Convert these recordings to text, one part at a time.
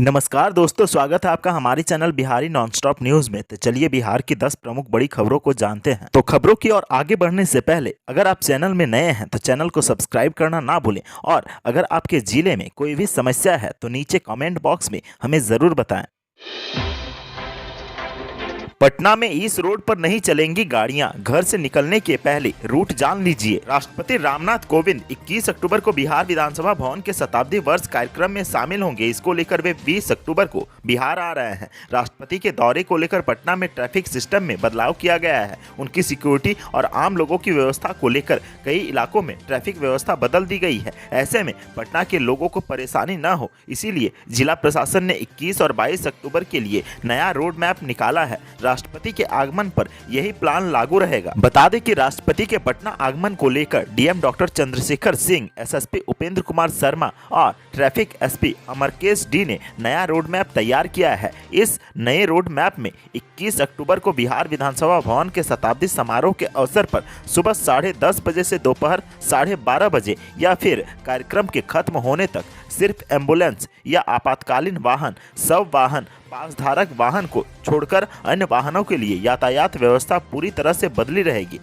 नमस्कार दोस्तों, स्वागत है आपका हमारे चैनल बिहारी नॉनस्टॉप न्यूज में। तो चलिए बिहार की 10 प्रमुख बड़ी खबरों को जानते हैं। तो खबरों की ओर आगे बढ़ने से पहले अगर आप चैनल में नए हैं तो चैनल को सब्सक्राइब करना ना भूलें, और अगर आपके जिले में कोई भी समस्या है तो नीचे कमेंट बॉक्स में हमें जरूर बताएं। पटना में इस रोड पर नहीं चलेंगी गाड़ियां, घर से निकलने के पहले रूट जान लीजिए। राष्ट्रपति रामनाथ कोविंद 21 अक्टूबर को बिहार विधानसभा भवन के शताब्दी वर्ष कार्यक्रम में शामिल होंगे। इसको लेकर वे 20 अक्टूबर को बिहार आ रहे हैं। राष्ट्रपति के दौरे को लेकर पटना में ट्रैफिक सिस्टम में बदलाव किया गया है। उनकी सिक्योरिटी और आम लोगों की व्यवस्था को लेकर कई इलाकों में ट्रैफिक व्यवस्था बदल दी गई है। ऐसे में पटना के लोगों को परेशानी न हो, इसीलिए जिला प्रशासन ने 21 और 22 अक्टूबर के लिए नया रोड मैप निकाला है। राष्ट्रपति के आगमन पर यही प्लान लागू रहेगा। बता दें कि राष्ट्रपति के पटना आगमन को लेकर DM doctor Chandrashekhar Singh, SSP Upendra Kumar Sharma और ट्रैफिक एसपी अमरकेश डी ने नया रोड मैप तैयार किया है। इस नए रोड मैप में 21 अक्टूबर को बिहार विधानसभा भवन के शताब्दी समारोह के अवसर पर सुबह 10:30 बजे से दोपहर 12:30 बजे या फिर कार्यक्रम के खत्म होने तक सिर्फ एम्बुलेंस या आपातकालीन वाहन, शव वाहन, पास धारक वाहन को छोड़कर अन्य वाहनों के लिए यातायात व्यवस्था पूरी तरह से बदली रहेगी।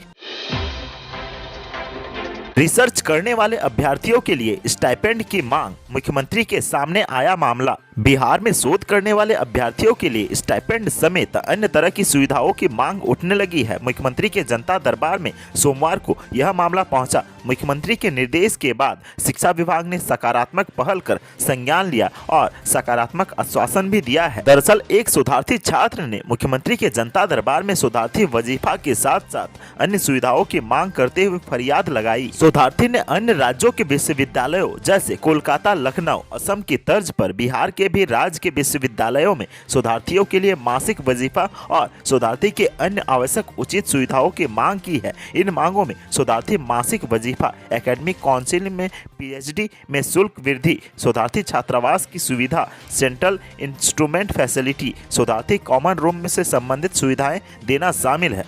रिसर्च करने वाले अभ्यर्थियों के लिए स्टाइपेंड की मांग, मुख्यमंत्री के सामने आया मामला। बिहार में शोध करने वाले अभ्यर्थियों के लिए स्टाइपेंड समेत अन्य तरह की सुविधाओं की मांग उठने लगी है। मुख्यमंत्री के जनता दरबार में सोमवार को यह मामला पहुंचा। मुख्यमंत्री के निर्देश के बाद शिक्षा विभाग ने सकारात्मक पहल कर संज्ञान लिया और सकारात्मक आश्वासन भी दिया है। दरअसल एक शोधार्थी छात्र ने मुख्यमंत्री के जनता दरबार में शोधार्थी वजीफा के साथ साथ अन्य सुविधाओं की मांग करते हुए फरियाद लगाई। शोधार्थी ने अन्य राज्यों के विश्वविद्यालयों जैसे कोलकाता, लखनऊ, असम की तर्ज पर बिहार के भी राज्य के विश्वविद्यालयों में शोधार्थियों के लिए मासिक वजीफा और शोधार्थी के अन्य आवश्यक उचित सुविधाओं की मांग की है। इन मांगों में शोधार्थी मासिक वजीफा, एकेडमिक काउंसिल में पीएचडी में शुल्क वृद्धि, शोधार्थी छात्रावास की सुविधा, सेंट्रल इंस्ट्रूमेंट फैसिलिटी, शोधार्थी कॉमन रूम से संबंधित सुविधाएं देना शामिल है।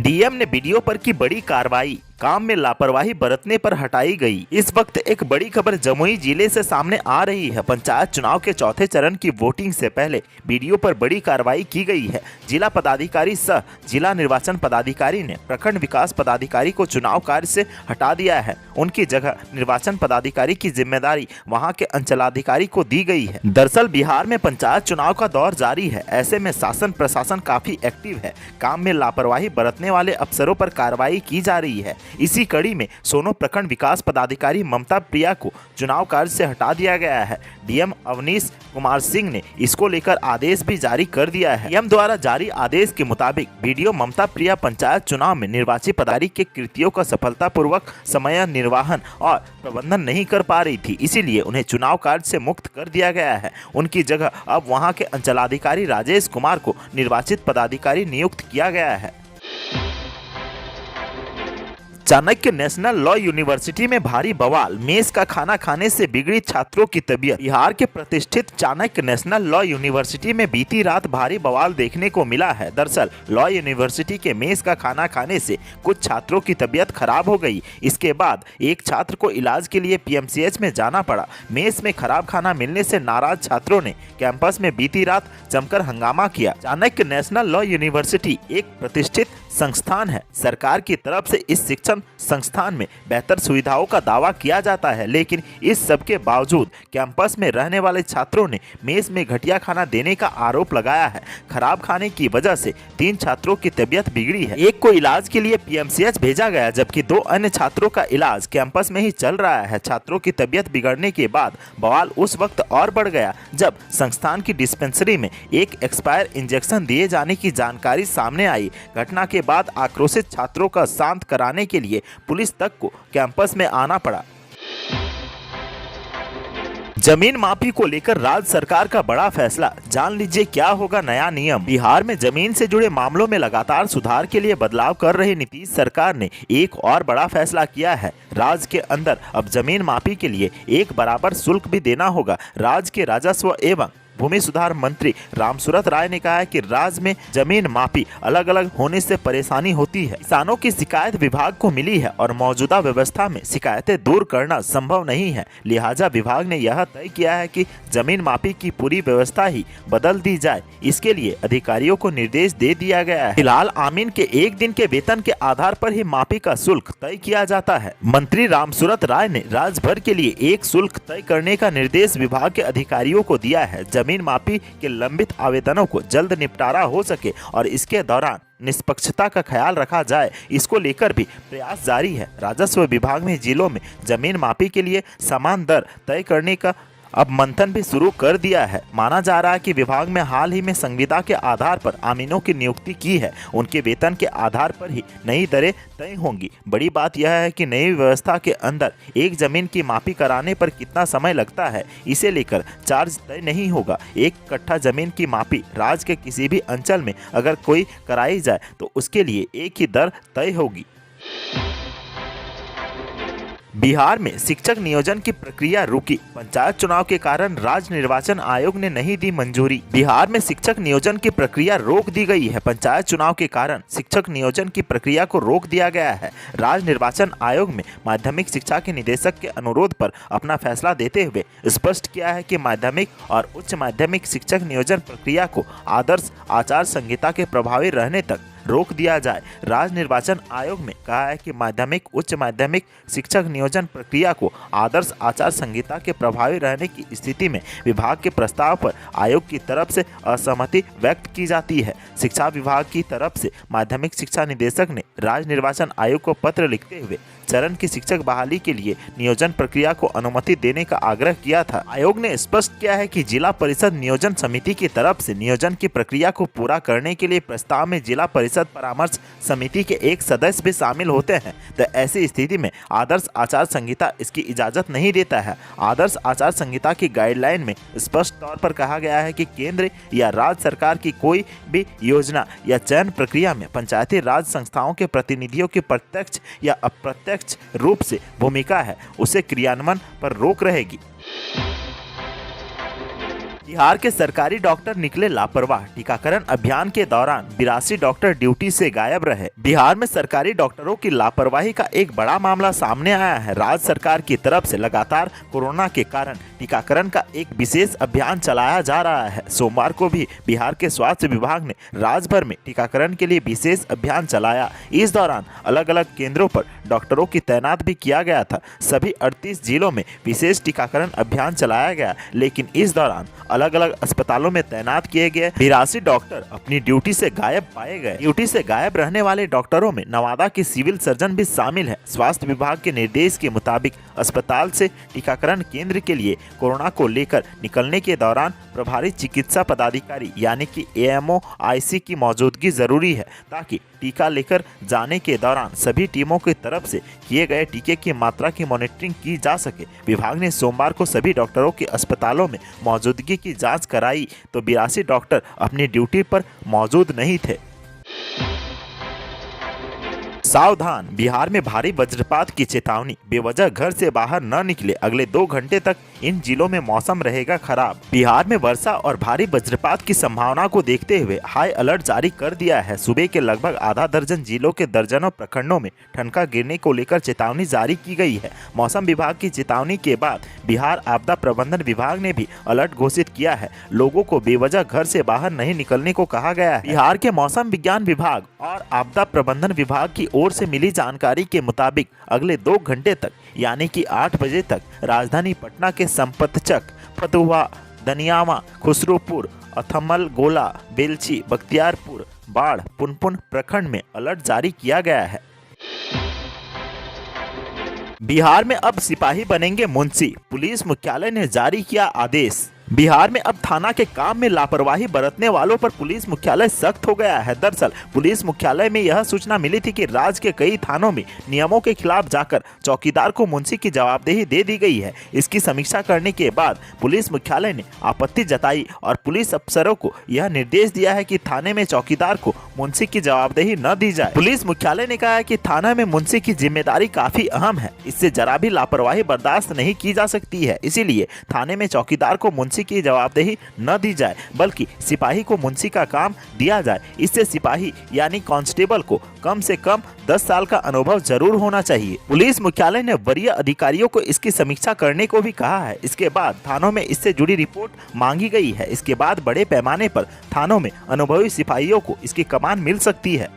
डीएम ने बीडीओ पर की बड़ी कार्रवाई, काम में लापरवाही बरतने पर हटाई गई। इस वक्त एक बड़ी खबर जमुई जिले से सामने आ रही है। पंचायत चुनाव के चौथे चरण की वोटिंग से पहले बीडीओ पर बड़ी कार्रवाई की गई है। जिला पदाधिकारी सह जिला निर्वाचन पदाधिकारी ने प्रखंड विकास पदाधिकारी को चुनाव कार्य से हटा दिया है। उनकी जगह निर्वाचन पदाधिकारी की जिम्मेदारी वहां के अंचलाधिकारी को दी गई है। दरअसल बिहार में पंचायत चुनाव का दौर जारी है। ऐसे में शासन प्रशासन काफी एक्टिव है। काम में लापरवाही बरतने वाले अफसरों पर कार्रवाई की जा रही है। इसी कड़ी में सोनो प्रखंड विकास पदाधिकारी ममता प्रिया को चुनाव कार्य से हटा दिया गया है। डीएम अवनीश कुमार सिंह ने इसको लेकर आदेश भी जारी कर दिया है। डीएम द्वारा जारी आदेश के मुताबिक बीडीओ ममता प्रिया पंचायत चुनाव में निर्वाचित पदाधिकारी के कृत्यों का सफलतापूर्वक समय निर्वाहन और प्रबंधन नहीं कर पा रही थी, इसीलिए उन्हें चुनाव कार्य से मुक्त कर दिया गया है। उनकी जगह अब वहां के अंचलाधिकारी राजेश कुमार को निर्वाचित पदाधिकारी नियुक्त किया गया है। चाणक्य नेशनल लॉ यूनिवर्सिटी में भारी बवाल, मेस का खाना खाने से बिगड़ी छात्रों की तबीयत। बिहार के प्रतिष्ठित चाणक्य नेशनल लॉ यूनिवर्सिटी में बीती रात भारी बवाल देखने को मिला है। दरअसल लॉ यूनिवर्सिटी के मेस का खाना खाने से कुछ छात्रों की तबीयत खराब हो गई। इसके बाद एक छात्र को इलाज के लिए पीएमसीएच में जाना पड़ा। मेस में खराब खाना मिलने से नाराज छात्रों ने कैंपस में बीती रात जमकर हंगामा किया। चाणक्य नेशनल लॉ यूनिवर्सिटी एक प्रतिष्ठित संस्थान है। सरकार की तरफ से इस शिक्षण संस्थान में बेहतर सुविधाओं का दावा किया जाता है, लेकिन इस सब के बावजूद कैंपस में रहने वाले छात्रों ने मेस में घटिया खाना देने का आरोप लगाया है। खराब खाने की वजह से 3 छात्रों की तबीयत बिगड़ी है। एक को इलाज के लिए पीएमसीएच भेजा गया, जबकि 2 अन्य छात्रों का इलाज कैंपस में ही चल रहा है। छात्रों की तबीयत बिगड़ने के बाद बवाल उस वक्त और बढ़ गया जब संस्थान की डिस्पेंसरी में एक एक्सपायर इंजेक्शन दिए जाने की जानकारी सामने आई। घटना के बाद आक्रोशित छात्रों का शांत कराने के लिए पुलिस तक को कैंपस में आना पड़ा। जमीन माफी को लेकर राज्य सरकार का बड़ा फैसला, जान लीजिए क्या होगा नया नियम। बिहार में जमीन से जुड़े मामलों में लगातार सुधार के लिए बदलाव कर रही नीतीश सरकार ने एक और बड़ा फैसला किया है। राज्य के अंदर अब जमीन माफी के लिए एक बराबर शुल्क भी देना होगा। राज्य के राजस्व एवं भूमि सुधार मंत्री रामसूरत राय ने कहा है कि राज्य में जमीन मापी अलग अलग होने से परेशानी होती है। किसानों की शिकायत विभाग को मिली है और मौजूदा व्यवस्था में शिकायतें दूर करना संभव नहीं है, लिहाजा विभाग ने यह तय किया है कि जमीन मापी की पूरी व्यवस्था ही बदल दी जाए। इसके लिए अधिकारियों को निर्देश दे दिया गया है। फिलहाल आमीन के एक दिन के वेतन के आधार पर ही मापी का शुल्क तय किया जाता है। मंत्री रामसूरत राय ने राज्य भर के लिए एक शुल्क तय करने का निर्देश विभाग के अधिकारियों को दिया है। जमीन मापी के लंबित आवेदनों को जल्द निपटारा हो सके और इसके दौरान निष्पक्षता का ख्याल रखा जाए, इसको लेकर भी प्रयास जारी है। राजस्व विभाग ने जिलों में जमीन मापी के लिए समान दर तय करने का अब मंथन भी शुरू कर दिया है। माना जा रहा है कि विभाग में हाल ही में संविदा के आधार पर आमीनों की नियुक्ति की है, उनके वेतन के आधार पर ही नई दरें तय होंगी। बड़ी बात यह है कि नई व्यवस्था के अंदर एक जमीन की मापी कराने पर कितना समय लगता है, इसे लेकर चार्ज तय नहीं होगा। एक कट्ठा जमीन की मापी राज्य के किसी भी अंचल में अगर कोई कराई जाए तो उसके लिए एक ही दर तय होगी। बिहार में शिक्षक नियोजन की प्रक्रिया रुकी, पंचायत चुनाव के कारण राज्य निर्वाचन आयोग ने नहीं दी मंजूरी। बिहार में शिक्षक नियोजन की प्रक्रिया रोक दी गई है। पंचायत चुनाव के कारण शिक्षक नियोजन की प्रक्रिया को रोक दिया गया है। राज्य निर्वाचन आयोग में माध्यमिक शिक्षा के निदेशक के अनुरोध पर अपना फैसला देते हुए स्पष्ट किया है कि माध्यमिक और उच्च माध्यमिक शिक्षक नियोजन प्रक्रिया को आदर्श आचार संहिता के प्रभावी रहने तक रोक दिया जाए। राज्य निर्वाचन आयोग ने कहा है कि माध्यमिक उच्च माध्यमिक शिक्षक नियोजन प्रक्रिया को आदर्श आचार संहिता के प्रभावी रहने की स्थिति में विभाग के प्रस्ताव पर आयोग की तरफ से असहमति व्यक्त की जाती है। शिक्षा विभाग की तरफ से माध्यमिक शिक्षा निदेशक ने राज्य निर्वाचन आयोग को पत्र लिखते हुए चरण की शिक्षक बहाली के लिए नियोजन प्रक्रिया को अनुमति देने का आग्रह किया था। आयोग ने स्पष्ट किया है कि जिला परिषद नियोजन समिति की तरफ से नियोजन की प्रक्रिया को पूरा करने के लिए प्रस्ताव में जिला परिषद परामर्श समिति के एक सदस्य भी शामिल होते हैं, तो ऐसी स्थिति में आदर्श आचार संहिता इसकी इजाजत नहीं देता है। आदर्श आचार संहिता की गाइडलाइन में स्पष्ट तौर पर कहा गया है कि केंद्र या राज्य सरकार की कोई भी योजना या चयन प्रक्रिया में पंचायती राज संस्थाओं के प्रतिनिधियों की प्रत्यक्ष या अप्रत्यक्ष रूप से भूमिका है, उसे क्रियान्वयन पर रोक रहेगी। बिहार के सरकारी डॉक्टर निकले लापरवाह, टीकाकरण अभियान के दौरान 82 डॉक्टर ड्यूटी से गायब रहे। बिहार में सरकारी डॉक्टरों की लापरवाही का एक बड़ा मामला सामने आया है। राज्य सरकार की तरफ से लगातार कोरोना के कारण टीकाकरण का एक विशेष अभियान चलाया जा रहा है। सोमवार को भी बिहार के स्वास्थ्य विभाग ने राज्य भर में टीकाकरण के लिए विशेष अभियान चलाया। इस दौरान अलग अलग केंद्रों पर डॉक्टरों की तैनात भी किया गया था। सभी 38 जिलों में विशेष टीकाकरण अभियान चलाया गया, लेकिन इस दौरान अलग अलग अस्पतालों में तैनात किए गए 82 डॉक्टर अपनी ड्यूटी से गायब पाए गए। ड्यूटी से गायब रहने वाले डॉक्टरों में नवादा के सिविल सर्जन भी शामिल है। स्वास्थ्य विभाग के निर्देश के मुताबिक अस्पताल से टीकाकरण केंद्र के लिए कोरोना को लेकर निकलने के दौरान प्रभारी चिकित्सा पदाधिकारी यानी कि एएमओ आईसी की मौजूदगी जरूरी है, ताकि टीका लेकर जाने के दौरान सभी टीमों की तरफ से किए गए टीके की मात्रा की मॉनिटरिंग की जा सके। विभाग ने सोमवार को सभी डॉक्टरों की अस्पतालों में मौजूदगी की जांच कराई तो 82 डॉक्टर अपनी ड्यूटी पर मौजूद नहीं थे। सावधान, बिहार में भारी वज्रपात की चेतावनी, बेवजह घर से बाहर न निकले, अगले 2 घंटे तक इन जिलों में मौसम रहेगा खराब। बिहार में वर्षा और भारी वज्रपात की संभावना को देखते हुए हाई अलर्ट जारी कर दिया है। सूबे के लगभग आधा दर्जन जिलों के दर्जनों प्रखंडों में ठनका गिरने को लेकर चेतावनी जारी की गई है। मौसम विभाग की चेतावनी के बाद बिहार आपदा प्रबंधन विभाग ने भी अलर्ट घोषित किया है। लोगों को बेवजह घर से बाहर नहीं निकलने को कहा गया है। बिहार के मौसम विज्ञान विभाग और आपदा प्रबंधन विभाग की ओर से मिली जानकारी के मुताबिक अगले 2 घंटे तक यानी कि 8 बजे तक राजधानी पटना के संपतचक, फतुहा, दनियावा, खुसरूपुर, अथमल गोला, बेलछी, बख्तियारपुर, बाढ़, पुनपुन प्रखंड में अलर्ट जारी किया गया है। बिहार में अब सिपाही बनेंगे मुंशी, पुलिस मुख्यालय ने जारी किया आदेश। बिहार में अब थाना के काम में लापरवाही बरतने वालों पर पुलिस मुख्यालय सख्त हो गया है। दरअसल पुलिस मुख्यालय में यह सूचना मिली थी कि राज्य के कई थानों में नियमों के खिलाफ जाकर चौकीदार को मुंशी की जवाबदेही दे दी गई है। इसकी समीक्षा करने के बाद पुलिस मुख्यालय ने आपत्ति जताई और पुलिस अफसरों को यह निर्देश दिया है कि थाने में चौकीदार को मुंशी की जवाबदेही न दी जाए। पुलिस मुख्यालय ने कहा है कि थाना में मुंशी की जिम्मेदारी काफी अहम है, इससे जरा भी लापरवाही बर्दाश्त नहीं की जा सकती है। इसीलिए थाने में चौकीदार को मुंशी मुंशी की जवाबदेही न दी जाए, बल्कि सिपाही को मुंशी का काम दिया जाए। इससे सिपाही यानी कांस्टेबल को कम से कम 10 साल का अनुभव जरूर होना चाहिए। पुलिस मुख्यालय ने वरीय अधिकारियों को इसकी समीक्षा करने को भी कहा है। इसके बाद थानों में इससे जुड़ी रिपोर्ट मांगी गई है। इसके बाद बड़े पैमाने पर थानों में अनुभवी सिपाहियों को इसकी कमान मिल सकती है।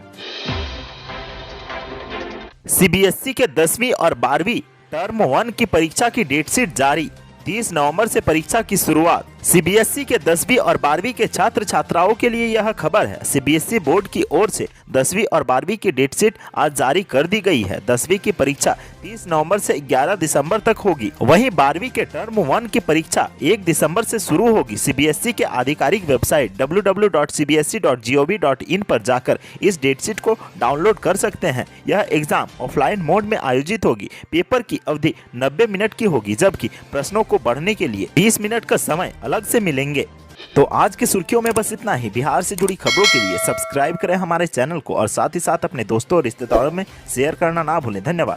सीबीएसई के 10वीं और 12वीं टर्म 1 की परीक्षा की डेट शीट जारी। 30 नवंबर से परीक्षा की शुरुआत। सीबीएसई के 10वीं और 12वीं के छात्र छात्राओं के लिए यह खबर है। सीबीएसई बोर्ड की ओर से 10वीं और 12वीं की डेट शीट आज जारी कर दी गई है। 10वीं की परीक्षा 30 नवंबर से 11 दिसंबर तक होगी। वहीं 12वीं के टर्म 1 की परीक्षा 1 दिसंबर से शुरू होगी। सीबीएसई के आधिकारिक वेबसाइट www.cbse.gov.in पर जाकर इस डेट शीट को डाउनलोड कर सकते हैं। यह एग्जाम ऑफलाइन मोड में आयोजित होगी। पेपर की अवधि 90 मिनट की होगी, जबकि प्रश्नों को पढ़ने के लिए 20 मिनट का समय अलग से मिलेंगे। तो आज की सुर्खियों में बस इतना ही। बिहार से जुड़ी खबरों के लिए सब्सक्राइब करें हमारे चैनल को और साथ ही साथ अपने दोस्तों और रिश्तेदारों में शेयर करना ना भूलें। धन्यवाद।